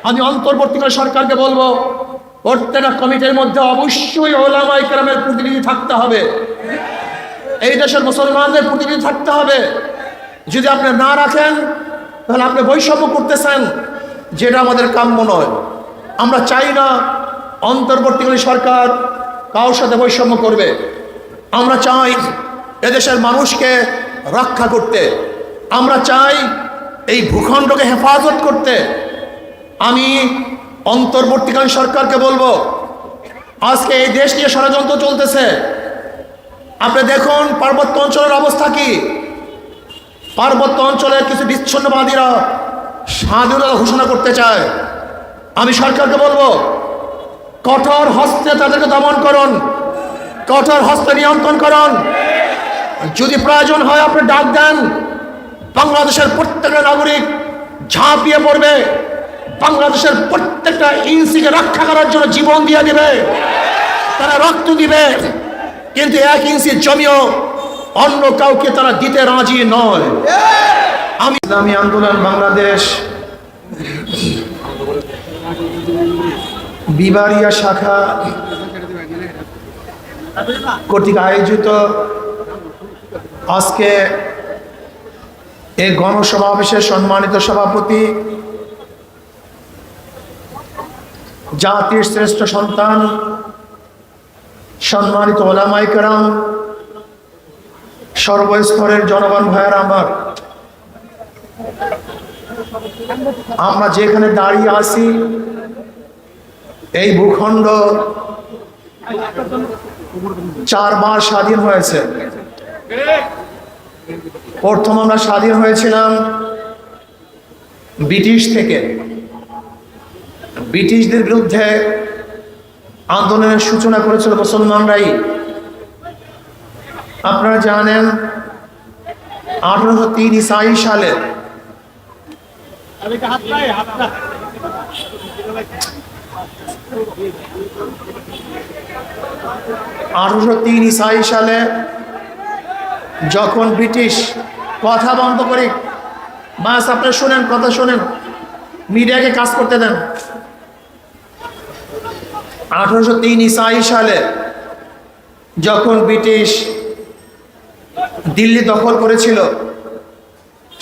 আমি অন্তর্বর্তীকালীন সরকারকে বলবো, প্রত্যেকটা কমিটির মধ্যে অবশ্যই উলামায়ে কেরামের প্রতিনিধি থাকতে হবে, এই দেশের মুসলমানদের প্রতিনিধি থাকতে হবে। যদি আপনি না রাখেন তাহলে আপনি বৈষম্য করতেছেন, যেটা আমাদের কাম্য নয়। আমরা চাই না অন্তর্বর্তীকালীন সরকার কারোর সাথে বৈষম্য করবে। আমরা চাই এদেশের মানুষকে রক্ষা করতে, আমরা চাই এই ভূখণ্ডকে হেফাজত করতে। আমি অন্তর্বর্তীকালীন সরকারকে বলবো, আজকে এই দেশ নিয়ে ষড়যন্ত্র চলতেছে। আপনি দেখুন পার্বত্য অঞ্চলের অবস্থা কি। পার্বত্য অঞ্চলের কিছু বিচ্ছিন্নবাদীরা স্বাধীনতা ঘোষণা করতে চায়। আমি সরকারকে বলবো, কঠোর হস্তে তাদেরকে দমন করুন, কঠোর হস্তে নিয়ন্ত্রণ করুন। যদি প্রয়োজন হয় আপনি ডাক দেন, বাংলাদেশের প্রত্যেকটা নাগরিক ঝাঁপিয়ে পড়বে, বাংলাদেশের প্রত্যেকটা ইঞ্চিকে রক্ষা করার জন্য জীবন দিয়ে দিবে, তারা রক্ত দিবে। কিন্তু 1 ইঞ্চি জমিও অন্য কাউকে তারা দিতে রাজি নয়। আমি ইসলামী আন্দোলন বাংলাদেশ বিবাড়িয়া শাখা কর্তৃক আয়োজিত আজকে এই গণসমাবেশের সম্মানিত সভাপতি, জাতির শ্রেষ্ঠ সন্তান, সম্মানিত উলামায়ে কেরাম, সর্বস্তরের জনগণ ভাইয়েরা আমার, আমরা যেখানে দাঁড়িয়ে আছি এই ভূখণ্ড 4 বার স্বাধীন হয়েছে। প্রথম আমরা স্বাধীন হয়েছিলাম ব্রিটিশ থেকে। ব্রিটিশদের বিরুদ্ধে আন্দোলনের সূচনা করেছিল মুসলমানরাই। আপনারা জানেন 1803 ঈসাই সালে 1803 ঈসাই সালে যখন ব্রিটিশ, কথা বন্ধ করে বাস আপনি শোনেন, কথা শোনেন, মিডিয়াকে কাজ করতে দেন। 1803 ঈসাই সালে যখন ব্রিটিশ দিল্লি দখল করেছিল,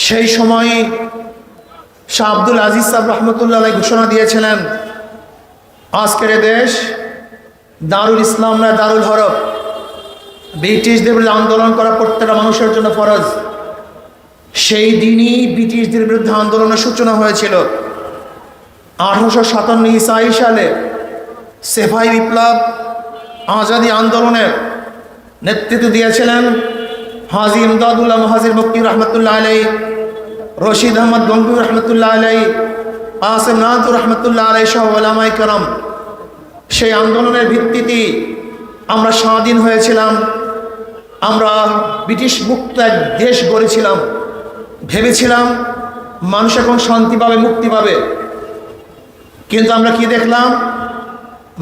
সেই সময় শাহ আব্দুল আজিজ সাহেব রহমতুল্লাহ আলাইহি ঘোষণা দিয়েছিলেন, আজকের দেশ দারুল ইসলাম না দারুল হরব। ব্রিটিশদের বিরুদ্ধে আন্দোলন করা প্রত্যেকটা মানুষের জন্য ফরজ। সেই দিনই ব্রিটিশদের বিরুদ্ধে আন্দোলনের সূচনা হয়েছিল। 1857 ঈসাই সালে সেফাই বিপ্লব আজাদি আন্দোলনের নেতৃত্ব দিয়েছিলেন হাজী ইমদাদুল্লাহ মুহাজির মক্কি রহমতুল্লাহ আলাইহি, রশিদ আহমদ গঙ্গুই রহমতুল্লাহ আলাইহি, আসিম নাদুর রহমতুল্লাহ আলাইহি সহ উলামায়ে কেরাম। সেই আন্দোলনের ভিত্তিতে আমরা স্বাধীন হয়েছিলাম, আমরা ব্রিটিশ মুক্ত এক দেশ গড়েছিলাম। ভেবেছিলাম মানুষ এখন শান্তি পাবে, মুক্তি পাবে। কিন্তু আমরা কি দেখলাম?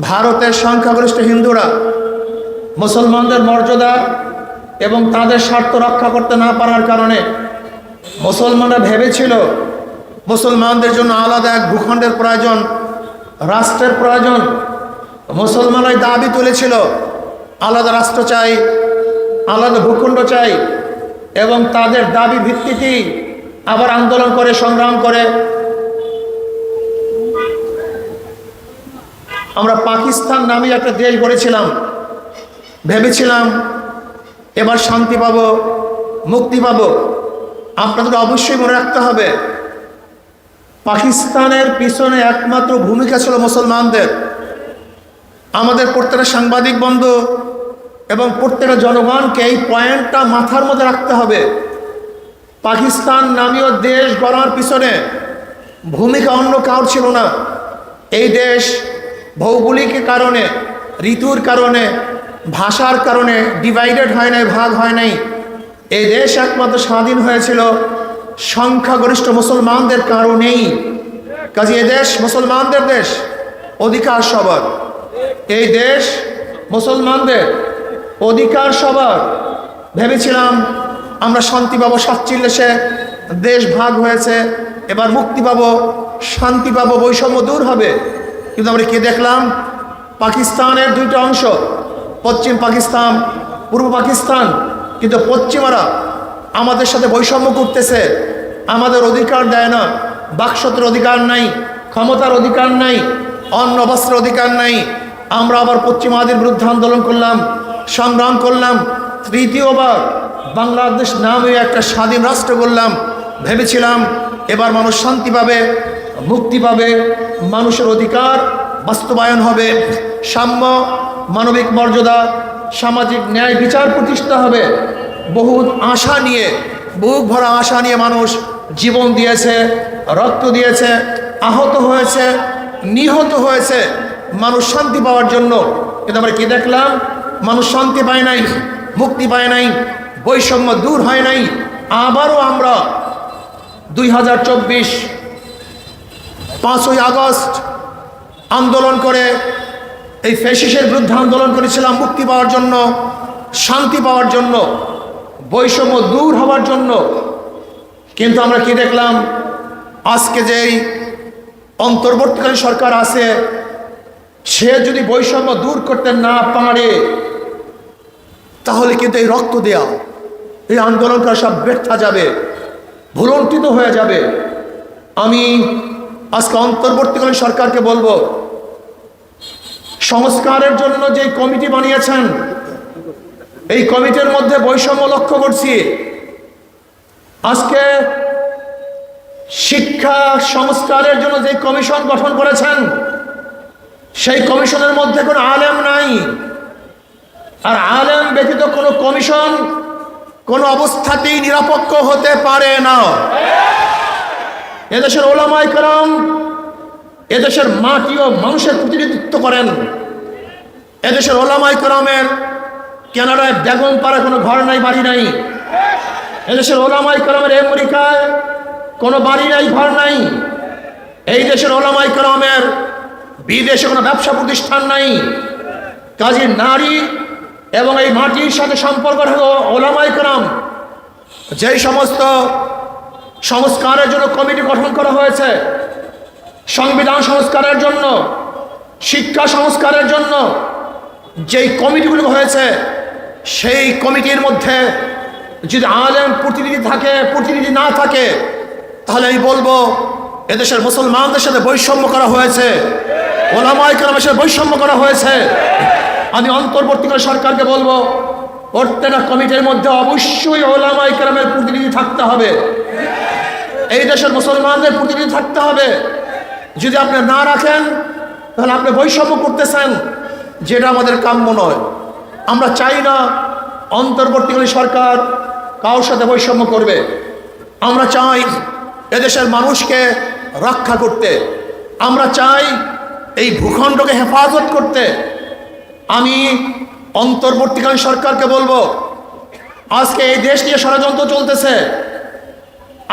ভারতের সংখ্যাগরিষ্ঠ হিন্দুরা মুসলমানদের মর্যাদা এবং তাদের স্বার্থ রক্ষা করতে না পারার কারণে মুসলমানরা ভেবেছিল মুসলমানদের জন্য আলাদা এক ভূখণ্ডের প্রয়োজন, রাষ্ট্রের প্রয়োজন। মুসলমানরাই দাবি তুলেছিল আলাদা রাষ্ট্র চাই, আলাদা ভূখণ্ড চাই, এবং তাদের দাবি ভিত্তিতেই আবার আন্দোলন করে, সংগ্রাম করে আমরা পাকিস্তান নামে একটা দেশ গড়েছিলাম। ভেবেছিলাম এবার শান্তি পাবো, মুক্তি পাবো। আপনাদের অবশ্যই মনে রাখতে হবে, পাকিস্তানের পিছনে একমাত্র ভূমিকা ছিল মুসলমানদের। আমাদের প্রত্যেকটা সাংবাদিক বন্ধু এবং প্রত্যেকটা জনগণকে এই পয়েন্টটা মাথার মধ্যে রাখতে হবে। পাকিস্তান নামীয় দেশ গড়ার পিছনে ভূমিকা অন্য কারোর ছিল না। এই দেশ ভৌগোলিক কারণে, ঋতুর কারণে, ভাষার কারণে ডিভাইডেড হয় নাই, ভাগ হয় নাই। এই দেশ একমাত্র স্বাধীন হয়েছিল সংখ্যাগরিষ্ঠ মুসলমানদের কারণেই। কাজে এ দেশ মুসলমানদের দেশ, অধিকার সবার। এই দেশ মুসলমানদের, অধিকার সবার। ভেবেছিলাম আমরা শান্তি পাবো, 47 দেশ ভাগ হয়েছে, এবার মুক্তি পাবো। শান্তি পাবো, বৈষম্য দূর হবে। কিন্তু আমরা কি দেখলাম? পাকিস্তানের দুইটা অংশ, পশ্চিম পাকিস্তান, পূর্ব পাকিস্তান, কিন্তু পশ্চিমারা আমাদের সাথে বৈষম্য করতেছে, আমাদের অধিকার দেয় না, বাকশতের অধিকার নাই, ক্ষমতার অধিকার নাই, অন্ন বস্ত্রের অধিকার নাই। আমরা আবার পশ্চিমাদের বিরুদ্ধে আন্দোলন করলাম, সংগ্রাম করলাম। তৃতীয়বার বাংলাদেশ নামে একটা স্বাধীন রাষ্ট্র করলাম। ভেবেছিলাম এবার মানুষ শান্তি পাবে, মুক্তি পাবে, মানুষের অধিকার বাস্তবায়ন হবে, সাম্য, মানবিক মর্যাদা, সামাজিক ন্যায় বিচার প্রতিষ্ঠা হবে। বহু আশা নিয়ে, বুক ভরা আশা নিয়ে মানুষ জীবন দিয়েছে, রক্ত দিয়েছে, আহত হয়েছে, নিহত হয়েছে মানুষ শান্তি পাওয়ার জন্য। কিন্তু আমরা কি দেখলাম? মানুষ শান্তি পায় নাই, মুক্তি পায় নাই, বৈষম্য দূর হয় নাই। আবারও আমরা 2024 5ই আগস্ট আন্দোলন করে, এই ফ্যাসিস্টের বিরুদ্ধে আন্দোলন করেছিলাম মুক্তি পাওয়ার জন্য, শান্তি পাওয়ার জন্য, বৈষম্য দূর হওয়ার জন্য। কিন্তু আমরা কি দেখলাম? আজকে যেই অন্তর্বর্তীকালীন সরকার আছে, সে যদি বৈষম্য দূর করতে না পারে, তাহলে কিন্তু এই রক্ত দেয়া, এই আন্দোলন করা সব ব্যর্থ যাবে, ভুলণ্ঠিত হয়ে যাবে। আমি আজকে অন্তর্বর্তীকালীন সরকারকে বলবো, সংস্কারের জন্য যে কমিটি বানিয়েছেন, এই কমিটির মধ্যে বৈষম্য লক্ষ্য করছি। আজকে শিক্ষা সংস্কারের জন্য যে কমিশন গঠন করেছেন, সেই কমিশনের মধ্যে কোনো আলেম নাই। আর আলেম ব্যতীত কোনো কমিশন কোনো অবস্থাতেই নিরপেক্ষ হতে পারে না। এদেশের ওলামায়ে কেরাম এদেশের মাটি ও মানুষের প্রতিনিধিত্ব করেন। এদেশের ওলামায়ে কেরামের কানাডায় বেগম পাড়া কোনো ঘর নাই, বাড়ি নাই। এদেশের ওলামায়ে কেরামের আমেরিকায় কোনো বাড়ি নাই, ঘর নাই। এই দেশের ওলামায়ে কেরামের বিদেশে কোনো ব্যবসা প্রতিষ্ঠান নাই। কাজী নারী এবং এই মাটির সাথে সম্পর্ক হলো ওলামায়ে কেরাম। যেই সমস্ত সংস্কারের জন্য কমিটি গঠন করা হয়েছে, সংবিধান সংস্কারের জন্য, শিক্ষা সংস্কারের জন্য যেই কমিটিগুলো হয়েছে, সেই কমিটির মধ্যে যদি আলেম প্রতিনিধি থাকে, প্রতিনিধি না থাকে, তাহলে আমি বলবো এদেশের মুসলমানদের সাথে বৈষম্য করা হয়েছে, ওলামায়ে কেরামের সাথে বৈষম্য করা হয়েছে। আমি অন্তর্বর্তীকালীন সরকারকে বলবো, প্রত্যেকটা কমিটির মধ্যে অবশ্যই ওলামায়ে কেরামের প্রতিনিধি থাকতে হবে, এই দেশের মুসলমানদের প্রতিনিধি থাকতে হবে। যদি আপনি না রাখেন, তাহলে আপনি বৈষম্য করতেছেন, যেটা আমাদের কাম্য নয়। আমরা চাই না অন্তর্বর্তীকালীন সরকার কারোর সাথে বৈষম্য করবে। আমরা চাই এদেশের মানুষকে রক্ষা করতে, আমরা চাই এই ভূখণ্ডকে হেফাজত করতে। আমি অন্তর্বর্তীকালীন সরকারকে বলবো, আজকে এই দেশ নিয়ে ষড়যন্ত্র চলতেছে।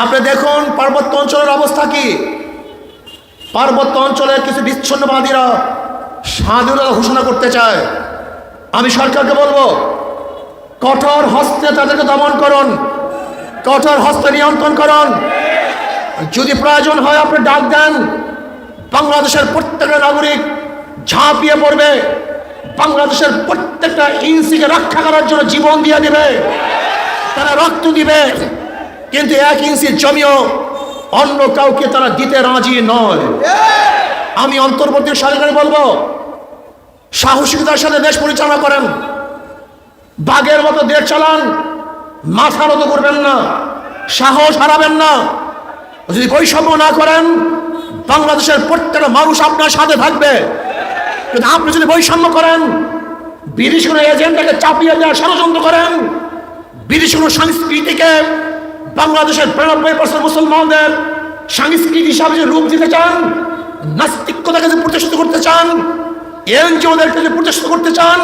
আপনি দেখুন পার্বত্য অঞ্চলের অবস্থা কি। পার্বত্য অঞ্চলের কিছু বিচ্ছিন্নবাদীরা স্বাধীনতা ঘোষণা করতে চায়। আমি সরকারকে বলবো, কঠোর হস্তে তাদেরকে দমন করুন, কঠোর হস্তে নিয়ন্ত্রণ করুন। যদি প্রয়োজন হয় আপনি ডাক দেন, বাংলাদেশের প্রত্যেকটা নাগরিক ঝাঁপিয়ে পড়বে, বাংলাদেশের প্রত্যেকটা ইঞ্চিকে রক্ষা করার জন্য জীবন দিয়ে দিবে, তারা রক্ত দিবে। কিন্তু 1 ইঞ্চি জমিও অন্য কাউকে তারা দিতে রাজি নয়। আমি অন্তর্বর্তী সরকার বলবো, সাহসিকতার সাথে দেশ পরিচালনা করেন, বাঘের মতো দেশ চালান, মাথা নত করবেন না, সাহস হারাবেন না। যদি বৈষম্য না করেন, বাংলাদেশের প্রত্যেকটা মানুষ আপনার সাথে থাকবে। কিন্তু আপনি যদি বৈষম্য করেন, বিদেশি কোনো এজেন্ডাকে চাপিয়ে দেওয়ার ষড়যন্ত্র করেন, বিদেশি কোনো সংস্কৃতিকে বাংলাদেশের 92% মুসলমানদের সংস্কৃতি হিসাবে যে রূপ দিতে চান, নাস্তিকতাকে যে প্রতিষ্ঠিত করতে চান, এনজিওদেরকে যে প্রতিষ্ঠিত করতে চান,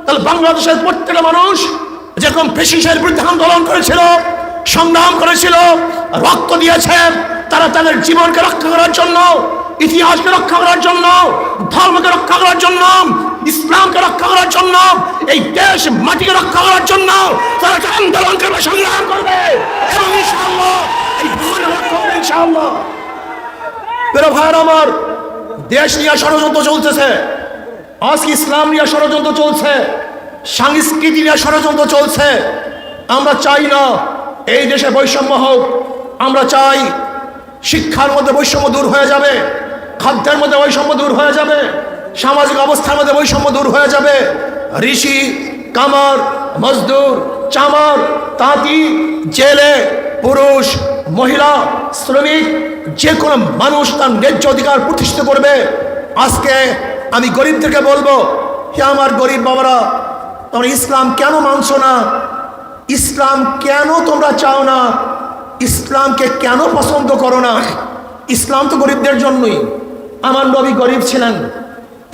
তাহলে বাংলাদেশের প্রত্যেকটা মানুষ যেরকম ফ্যাসিস্টের বিরুদ্ধে আন্দোলন করেছিল, সংগ্রাম করেছিল, রক্ত দিয়েছে, তারা তাদের জীবনকে রক্ষা করার জন্য, ইতিহাসকে রক্ষা করার জন্য, ধর্মকে রক্ষা করার জন্য, ইসলামকে রক্ষা করার জন্য, এই দেশ মাটিকে রক্ষা করার জন্য তারা আন্দোলন করবে, সংগ্রাম করবে এবং ইনশাআল্লাহ এই ভূখণ্ড রক্ষা করবে ইনশাআল্লাহ। প্রিয় ভাইয়ের আমার, দেশ নিয়ে ষড়যন্ত্র চলতেছে, আজকে ইসলাম নিয়ে ষড়যন্ত্র চলছে, সংস্কৃতি নিয়ে ষড়যন্ত্র চলছে। আমরা চাই না এই দেশে বৈষম্য হোক। আমরা চাই শিক্ষার মধ্যে বৈষম্য দূর হয়ে যাবে, খাদ্যের মধ্যে বৈষম্য দূর হয়ে যাবে, সামাজিক অবস্থার মধ্যে বৈষম্য দূর হয়ে যাবে। ঋষি, কামার, মজদুর, চামার, তাঁতি, জেলে, পুরুষ, মহিলা, শ্রমিক, যে কোনো মানুষ তার ন্যায্য অধিকার প্রতিষ্ঠিত করবে। আজকে আমি গরিবদেরকে বলবো, হে আমার গরিব বাবারা, তোমরা ইসলাম কেন মানছো না? ইসলাম কেন তোমরা চাও না? ইসলামকে কেন পছন্দ করো না? ইসলাম তো গরিবদের জন্যই। আমার নবী গরিব ছিলেন,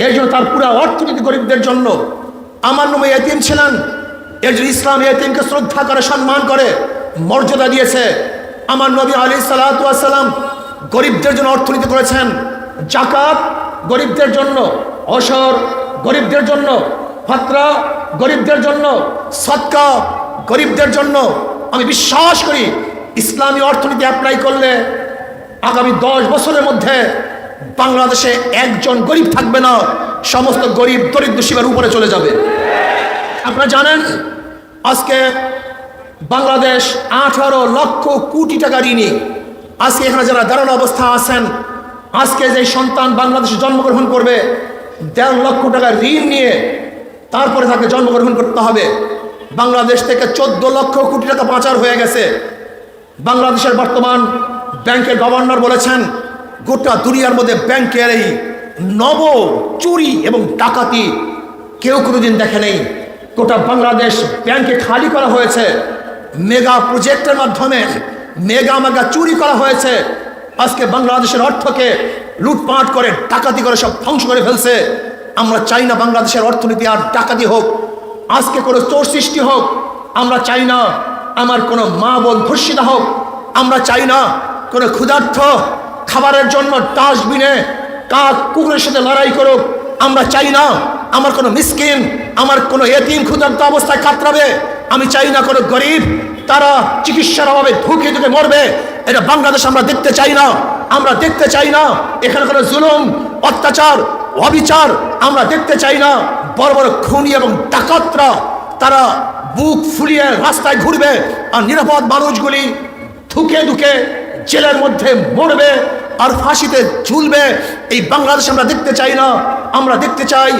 এর জন্য তার পুরো অর্থনীতি গরিবদের জন্য। আমার নবী এতিম ছিলেন, এর জন্য ইসলাম এতিমকে শ্রদ্ধা করে, সম্মান করে, মর্যাদা দিয়েছে। আমার নবী আলাইহিস সালাতু ওয়াস সালাম গরিবদের জন্য অর্থনীতি করেছেন। যাকাত গরিবদের জন্য, অসর গরিবদের জন্য, ফাতরা গরিবদের জন্য, সদকা গরিবদের জন্য। আমি বিশ্বাস করি ইসলামী অর্থনীতি অ্যাপ্লাই করলে আগামী 10 বছরের মধ্যে বাংলাদেশে একজন গরিব থাকবে না, সমস্ত গরিব দরিদ্র সীমার উপরে চলে যাবে। আপনারা জানেন আজকে বাংলাদেশ 18 লক্ষ কোটি টাকা ঋণী। আজকে এখানে যারা দাঁড়ানো অবস্থা আছেন, আজকে যে সন্তান বাংলাদেশে জন্মগ্রহণ করবে 1.5 লক্ষ টাকা ঋণ নিয়ে তারপরে তাকে জন্মগ্রহণ করতে হবে। বাংলাদেশ থেকে 14 লক্ষ কোটি টাকা পাচার হয়ে গেছে। বাংলাদেশের বর্তমান ব্যাংকের গভর্নর বলেছেন, গোটা দুনিয়ার মধ্যে ব্যাংকের এই নব চুরি এবং ডাকাতি কেউ কোনোদিন দেখে নেই। গোটা বাংলাদেশ ব্যাংকে খালি করা হয়েছে, মেগা প্রজেক্টের মাধ্যমে মেগা চুরি করা হয়েছে। আজকে বাংলাদেশের অর্থকে লুটপাট করে, ডাকাতি করে সব ধ্বংস করে ফেলছে। আমরা চাই না বাংলাদেশের অর্থনীতি আর ডাকাতি হোক, আজকে কোনো চোর সৃষ্টি হোক। আমরা চাই না আমার কোনো মা বোন ধর্ষিতা হোক। আমরা চাই না কোনো ক্ষুধার্থ খাবারের জন্য ডাস্টবিনে কাক কুকুরের সাথে লড়াই করুক। আমরা চাই না আমার কোনো মিসকিন, আমার কোনো এতিম ক্ষুধার্ত অবস্থায় কাতরাবে। আমি চাই না কোনো গরিব তারা চিকিৎসার অভাবে ধুকে ধুকে মরবে। এটা বাংলাদেশ আমরা দেখতে চাই না। আমরা দেখতে চাই না এখানে কোনো জুলুম, অত্যাচার, অবিচার আমরা দেখতে চাই না। বড় বড় খুনি এবং ডাকাতরা তারা বুক ফুলিয়ে রাস্তায় ঘুরবে, আর নিরাপদ মানুষগুলি ধুকে ধুকে জেলের মধ্যে মরবে আর ফাঁসিতে ঝুলবে। এই বাংলাদেশ আমরা দেখতে চাই না। আমরা দেখতে চাই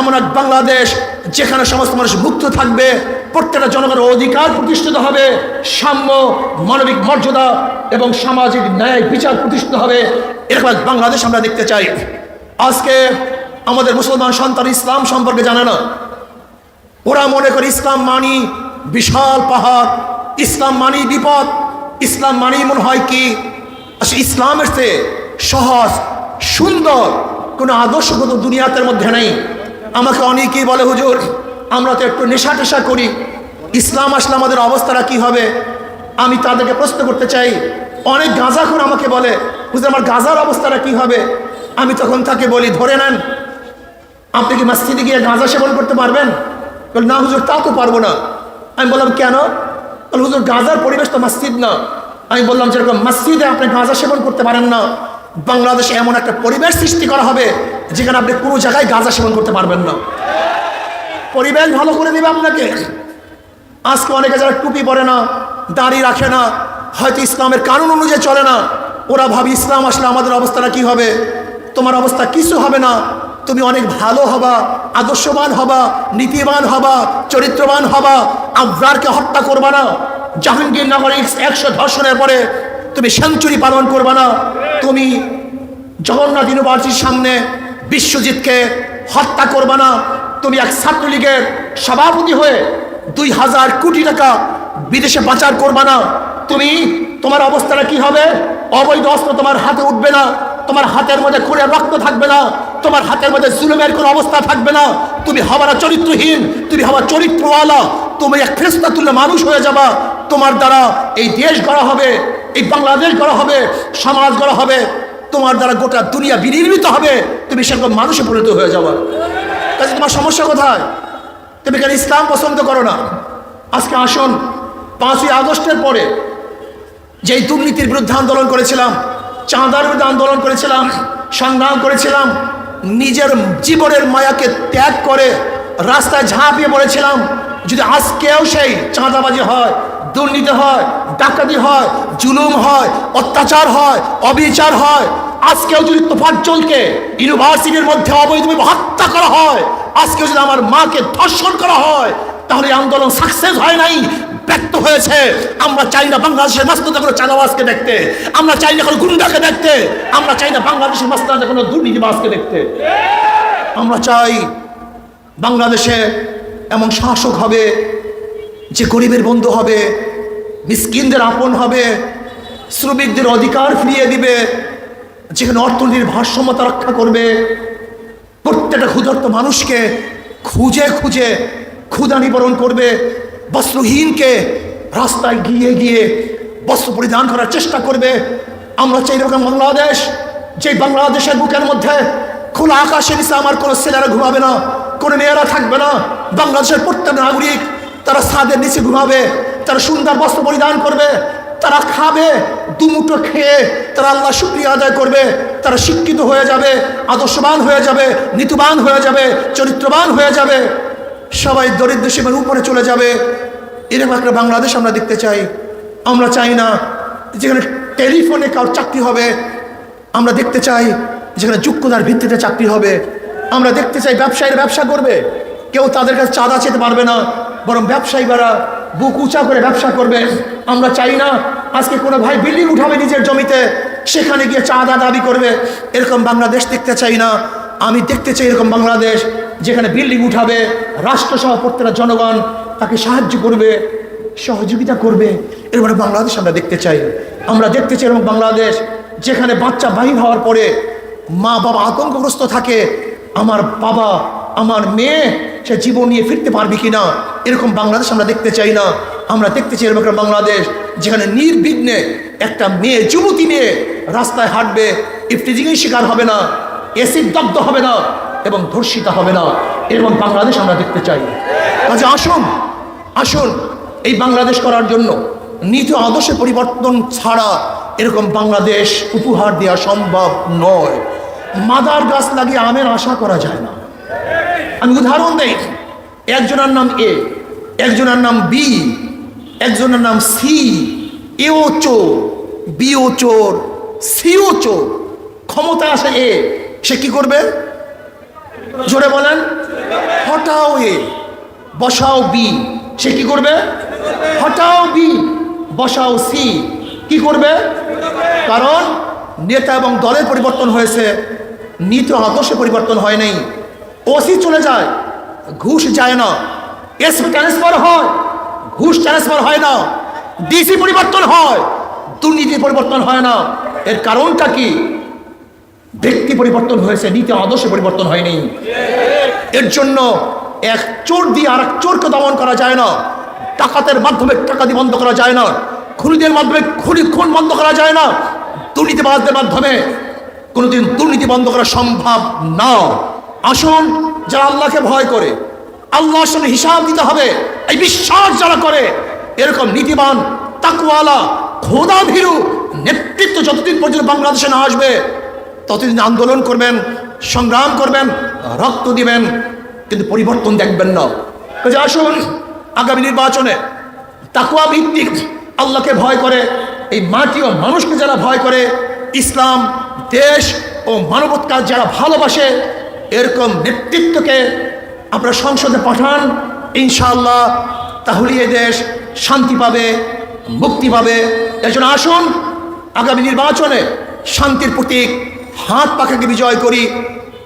এমন এক বাংলাদেশ যেখানে সমস্ত মানুষ মুক্ত থাকবে, প্রত্যেকটা জনগণের অধিকার প্রতিষ্ঠিত হবে, সাম্য, মানবিক মর্যাদা এবং সামাজিক ন্যায় বিচার প্রতিষ্ঠিত হবে। এরকম এক বাংলাদেশ আমরা দেখতে চাই। আজকে আমাদের মুসলমান সন্তান ইসলাম সম্পর্কে জানে না। ওরা মনে করে ইসলাম মানি বিশাল পাহাড়, ইসলাম মানি বিপদ, ইসলাম মানি মনে হয় কি আসলে ইসলামের চেয়ে সহজ সুন্দর কোনো আদর্শগত দুনিয়াতের মধ্যে নেই। আমাকে অনেকেই বলে, হুজুর আমরা তো একটু নেশা টেশা করি, ইসলাম আসলে আমাদের অবস্থাটা কি হবে? আমি তাদেরকে প্রশ্ন করতে চাই, অনেক গাঁজাখোর আমাকে বলে, হুজুর আমার গাঁজার অবস্থাটা কি হবে? আমি তখন তাকে বলি, ধরে নেন আপনি কি মসজিদে গিয়ে গাঁজা সেবন করতে পারবেন? বল না হুজুর তা তো পারবো না। আমি বললাম কেন? বল হুজুর গাঁজার পরিবেশ তো মসজিদ না। আমি বললাম যেরকম মসজিদে আপনি গাঁজা সেবন করতে পারেন না, বাংলাদেশে এমন একটা পরিবেশ সৃষ্টি করা হবে যেখানে আপনি কোনো জায়গায় গাঁজা সেবন করতে পারবেন না। পরিবেশ ভালো করে দেবে আপনাকে। আজকে অনেকে যারা টুপি পরে না, দাড়ি রাখে না, হয়তো ইসলামের কানুন অনুযায়ী চলে না, ওরা ভাবে ইসলাম আসলে আমাদের অবস্থাটা কি হবে? তোমার অবস্থা কিছু হবে না, তুমি অনেক ভালো হবা, আদর্শবান হবা, নীতিবান হবা, চরিত্রবান হবা, আবরারকে হত্যা করবা না, জাহাঙ্গীরনগরে 100 ধর্ষণের পরে তুমি সেঞ্চুরি পালন করবা না, তুমি জগন্নাথ ইউনিভার্সিটির সামনে বিশ্বজিৎকে হত্যা করবা না, তুমি এক ছাত্রলীগের সভাপতি হয়ে 2000 কোটি টাকা বিদেশে পাচার করবা না। তোমার অবস্থাটা কি হবে? অবৈধ অস্ত্র তোমার হাতে উঠবে না, তোমার হাতের মধ্যে খুনের রক্ত থাকবে না, তোমার হাতের মধ্যে জুলুমের কোনো অবস্থা থাকবে না। তুমি হবা না চরিত্রহীন, তুমি হবা চরিত্রওয়ালা, তুমি এক ফেরেশতা তুল্য মানুষ হয়ে যাবা। তোমার দ্বারা এই দেশ গড়া হবে, এই বাংলাদেশ গড়া হবে, সমাজ গড়া হবে, তোমার দ্বারা গোটা দুনিয়া বিনির্মিত হবে, তুমি সেরকম মানুষে পরিণত হয়ে যাবা। কাজে তোমার সমস্যা কোথায়? তুমি কেন ইসলাম পছন্দ করো না? আজকে আসুন 5ই আগস্টের পরে যেই দুর্নীতির বিরুদ্ধে আন্দোলন করেছিলাম, চাঁদার বিরুদ্ধে আন্দোলন করেছিলাম, সংগ্রাম করেছিলাম, নিজের জীবনের মায়াকে ত্যাগ করে রাস্তায় ঝাঁপিয়ে পড়েছিলাম। যদি আজকেও সেই চাঁদাবাজি হয়, দুর্নীতি হয়, ডাকাতি হয়, জুলুম হয়, অত্যাচার হয়, অবিচার হয়, আজকেও যদি তোফাজ্জলকে ইউনিভার্সিটির মধ্যে অবৈধভাবে হত্যা করা হয়, আজকেও যদি আমার মাকে ধর্ষণ করা হয়, তাহলে আন্দোলন সাকসেস হয় নাই, ব্যর্থ হয়েছে। আমরা চাই না বাংলাদেশের মাস্তানদের কোনো চাঁদাবাজকে দেখতে, আমরা চাই না কোনো গুন্ডাকে দেখতে, আমরা চাই না বাংলাদেশের মাস্তানদের কোনো দুর্নীতিবাজকে দেখতে। আমরা চাই বাংলাদেশে এমন শাসক হবে যে গরিবের বন্ধু হবে, মিসকিনদের আপন হবে, শ্রমিকদের অধিকার ফিরিয়ে দিবে, যেখানে অর্থনীতির ভারসাম্যতা রক্ষা করবে, প্রত্যেকটা ক্ষুধার্ত মানুষকে খুঁজে খুঁজে ক্ষুধা নিবারণ করবে, বস্ত্রহীনকে রাস্তায় গিয়ে গিয়ে বস্ত্র পরিধান করার চেষ্টা করবে। আমরা চাই এরকম বাংলাদেশ, যে বাংলাদেশের বুকের মধ্যে খোলা আকাশের নিচে আমার কোনো ছেলেরা ঘুমাবে না, কোনো মেয়েরা থাকবে না। বাংলাদেশের প্রত্যেক নাগরিক তারা ছাদের নিচে ঘুমাবে, তারা সুন্দর বস্ত্র পরিধান করবে, তারা খাবে, দুমুঠো খেয়ে তারা আল্লাহ শুকরিয়া আদায় করবে, তারা শিক্ষিত হয়ে যাবে, আদর্শবান হয়ে যাবে, নীতিবান হয়ে যাবে, চরিত্রবান হয়ে যাবে, সবাই দরিদ্র সীমার উপরে চলে যাবে। এরকম একটা বাংলাদেশ আমরা দেখতে চাই। আমরা চাই না যেখানে টেলিফোনে কারোর চাকরি হবে, আমরা দেখতে চাই যেখানে যোগ্যতার ভিত্তিতে চাকরি হবে। আমরা দেখতে চাই ব্যবসায়ীরা ব্যবসা করবে, কেউ তাদের কাছে চাঁদা চেতে পারবে না, বরং ব্যবসায়ীরা বুক উঁচা করে ব্যবসা করবে। আমরা চাই না আজকে কোনো ভাই বিল্ডিং উঠাবে নিজের জমিতে, সেখানে গিয়ে চাঁদা দাবি করবে। এরকম বাংলাদেশ দেখতে চাই না। আমি দেখতে চাই এরকম বাংলাদেশ যেখানে বিল্ডিং উঠাবে, রাষ্ট্রসহ প্রত্যেকটা জনগণ তাকে সাহায্য করবে, সহযোগিতা করবে। এরকম বাংলাদেশ আমরা দেখতে চাই। আমরা দেখতে চাই এরকম বাংলাদেশ যেখানে বাচ্চা বাহির হওয়ার পরে মা বাবা আতঙ্কগ্রস্ত থাকে, আমার বাবা আমার মেয়ে সে জীবন নিয়ে ফিরতে পারবে কিনা। এরকম বাংলাদেশ আমরা দেখতে চাই না। আমরা দেখতে চাই এরকম একটা বাংলাদেশ যেখানে নির্বিঘ্নে একটা মেয়ে, যুবতী মেয়ে রাস্তায় হাঁটবে, ইফটিজিংয়ের শিকার হবে না, এসিড দগ্ধ হবে না এবং ধর্ষিতা হবে না। এরকম বাংলাদেশ আমরা দেখতে চাই। কাজে আসুন আসুন এই বাংলাদেশ করার জন্য নীতি আদর্শের পরিবর্তন ছাড়া এরকম বাংলাদেশ উপহার দেওয়া সম্ভব নয়। মাদার গাছ লাগিয়ে আমের আশা করা যায় না। আমি উদাহরণ দেই, একজনের নাম এ, একজনের নাম বি, একজনের নাম সি। এও চোর, বিও চোর, সিও চোর। ক্ষমতা আসে এ, সে কি করবে? জোরে বলেন। হটাও এ, বসাও বি, সে কি করবে? হটাও বি, বসাও সি, কি করবে? কারণ নেতা এবং দলের পরিবর্তন হয়েছে, নীতি আদর্শে পরিবর্তন হয় নাই। ওসি চলে যায়, ঘুষ যায় না। এসপি ট্রান্সফার হয়, ঘুষ ট্রান্সফার হয় না। ডিসি পরিবর্তন হয়, দুর্নীতি পরিবর্তন হয় না। এর কারণটা কি? ব্যক্তি পরিবর্তন হয়েছে, নীতি আদর্শে পরিবর্তন হয়নি। এর জন্য এক চোর দিয়ে আর এক চোরকে দমন করা যায় না, ডাকাতের মাধ্যমে ডাকাতি বন্ধ করা যায় না, খুনিদের মাধ্যমে খুন বন্ধ করা যায় না, দুর্নীতিবাজদের মাধ্যমে কোনোদিন দুর্নীতি বন্ধ করা সম্ভব না। আসুন, যারা আল্লাহকে ভয় করে, আল্লাহর সামনে হিসাব দিতে হবে, এই বিশ্বাস যারা করে, এরকম নীতিবান, তাকওয়ালা, খোদা ভীরু নেতৃত্ব যতদিন পর্যন্ত বাংলাদেশে না আসবে ততদিন আন্দোলন করবেন, সংগ্রাম করবেন, রক্ত দিবেন, কিন্তু পরিবর্তন দেখবেন না। কাজে আসুন আগামী নির্বাচনে তাকওয়া ভিত্তিক, আল্লাহকে ভয় করে, এই মাটি ও মানুষকে যারা ভয় করে, ইসলাম, দেশ ও মানবতার যারা ভালোবাসে, এরকম নেতৃত্বকে আপনারা সংসদে পাঠান ইনশাআল্লাহ। তাহলে এই দেশ শান্তি পাবে, মুক্তি পাবে। এর জন্য আসুন আগামী নির্বাচনে শান্তির প্রতীক হাত পাখাকে বিজয় করি।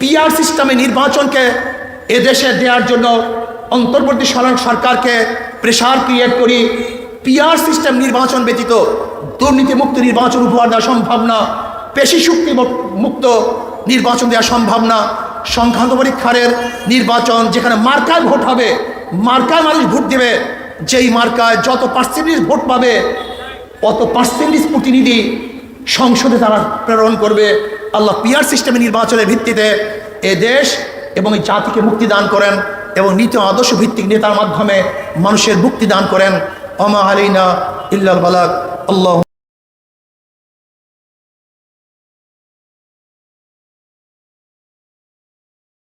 পিআর সিস্টেমে নির্বাচনকে এদেশে দেওয়ার জন্য অন্তর্বর্তী সরকারকে প্রেশার ক্রিয়েট করি। পিআর সিস্টেম নির্বাচন ব্যতীত দুর্নীতি মুক্ত নির্বাচন উপহার দেওয়া সম্ভব না, পেশি শক্তি মুক্ত নির্বাচন দেওয়া সম্ভব না। সংখ্যাঙ্ক পরীক্ষারের নির্বাচন, যেখানে মার্কায় ভোট হবে, মার্কায় মানুষ ভোট দেবে, যেই মার্কায় যত পার্সেন্টেজ ভোট পাবে অত পার্সেন্টেজ প্রতিনিধি সংসদে তারা প্রেরণ করবে। আল্লাহ পিআর সিস্টেমে নির্বাচনের ভিত্তিতে এ দেশ এবং এই জাতিকে মুক্তি দান করেন এবং নীতি আদর্শ ভিত্তিক নেতার মাধ্যমে মানুষের মুক্তি দান করেন। ওমা আলাইনা ইল্লাল বালাগ। আল্লাহ